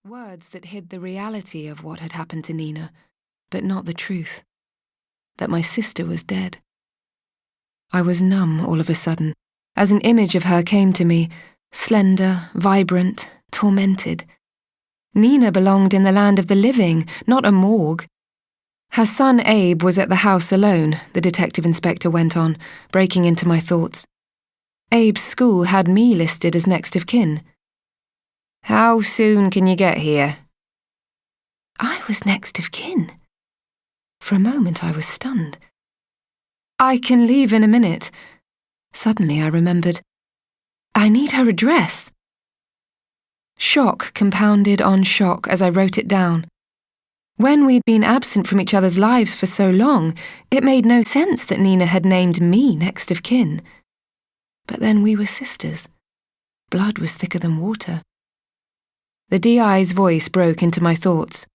Words that hid the reality of what had happened to Nina, but not the truth. That my sister was dead. I was numb all of a sudden, as an image of her came to me, slender, vibrant, tormented. Nina belonged in the land of the living, not a morgue. Her son Abe was at the house alone, the detective inspector went on, breaking into my thoughts. Abe's school had me listed as next of kin. How soon can you get here? I was next of kin. For a moment I was stunned. I can leave in a minute. Suddenly I remembered. I need her address. Shock compounded on shock as I wrote it down. When we'd been absent from each other's lives for so long, it made no sense that Nina had named me next of kin. But then we were sisters. Blood was thicker than water. The DI's voice broke into my thoughts.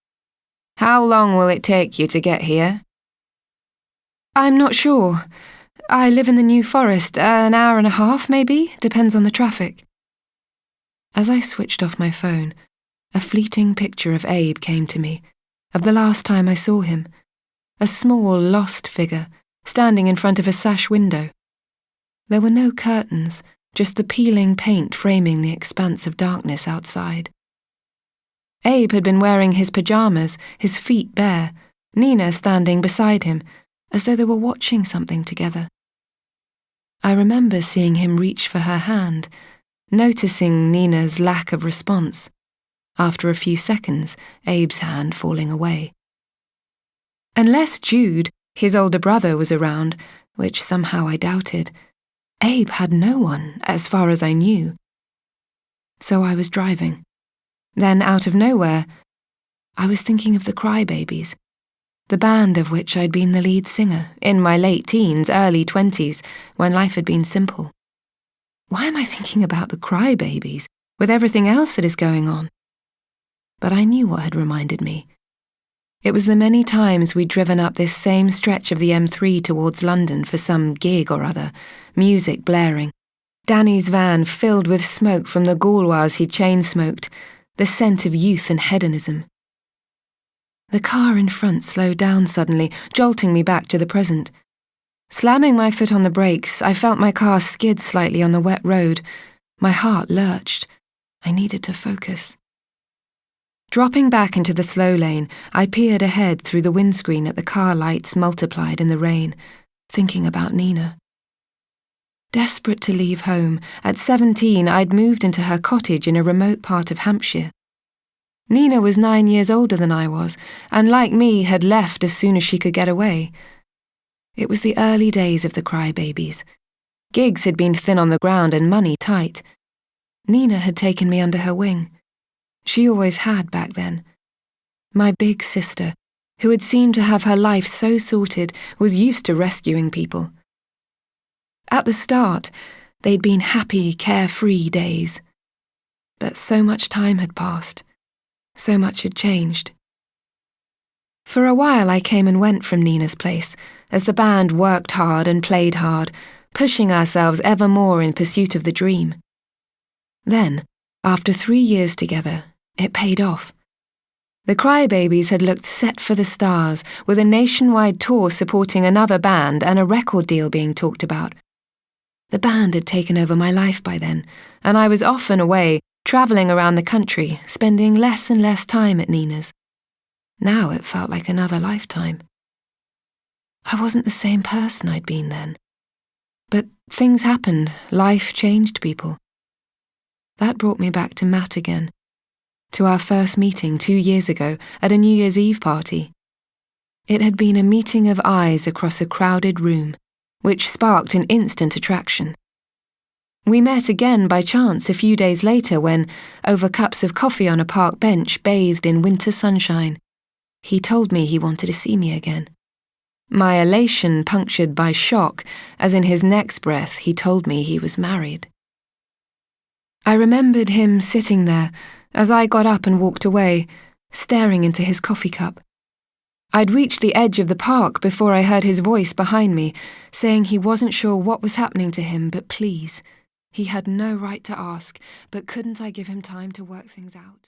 How long will it take you to get here? I'm not sure. I live in the New Forest, an hour and a half maybe, depends on the traffic. As I switched off my phone, a fleeting picture of Abe came to me, of the last time I saw him, a small, lost figure, standing in front of a sash window. There were no curtains, just the peeling paint framing the expanse of darkness outside. Abe had been wearing his pajamas, his feet bare, Nina standing beside him, as though they were watching something together. I remember seeing him reach for her hand, noticing Nina's lack of response. After a few seconds, Abe's hand falling away. Unless Jude, his older brother, was around, which somehow I doubted, Abe had no one, as far as I knew. So I was driving. Then, out of nowhere, I was thinking of the Crybabies, the band of which I'd been the lead singer, in my late teens, early 20s, when life had been simple. Why am I thinking about the Crybabies, with everything else that is going on? But I knew what had reminded me. It was the many times we'd driven up this same stretch of the M3 towards London for some gig or other, music blaring, Danny's van filled with smoke from the Gauloise he chain-smoked, the scent of youth and hedonism. The car in front slowed down suddenly, jolting me back to the present. Slamming my foot on the brakes, I felt my car skid slightly on the wet road. My heart lurched. I needed to focus. Dropping back into the slow lane, I peered ahead through the windscreen at the car lights multiplied in the rain, thinking about Nina. Desperate to leave home, at 17 I'd moved into her cottage in a remote part of Hampshire. Nina was 9 years older than I was, and like me had left as soon as she could get away. It was the early days of the Crybabies. Gigs had been thin on the ground and money tight. Nina had taken me under her wing. She always had back then. My big sister, who had seemed to have her life so sorted, was used to rescuing people. At the start, they'd been happy, carefree days. But so much time had passed. So much had changed. For a while I came and went from Nina's place, as the band worked hard and played hard, pushing ourselves ever more in pursuit of the dream. Then, after 3 years together, it paid off. The Crybabies had looked set for the stars, with a nationwide tour supporting another band and a record deal being talked about. The band had taken over my life by then, and I was off and away, travelling around the country, spending less and less time at Nina's. Now it felt like another lifetime. I wasn't the same person I'd been then. But things happened, life changed people. That brought me back to Matt again, to our first meeting 2 years ago at a New Year's Eve party. It had been a meeting of eyes across a crowded room, which sparked an instant attraction. We met again by chance a few days later when, over cups of coffee on a park bench bathed in winter sunshine, he told me he wanted to see me again. My elation punctured by shock, as in his next breath he told me he was married. I remembered him sitting there as I got up and walked away, staring into his coffee cup. I'd reached the edge of the park before I heard his voice behind me, saying he wasn't sure what was happening to him, but please. He had no right to ask, but couldn't I give him time to work things out?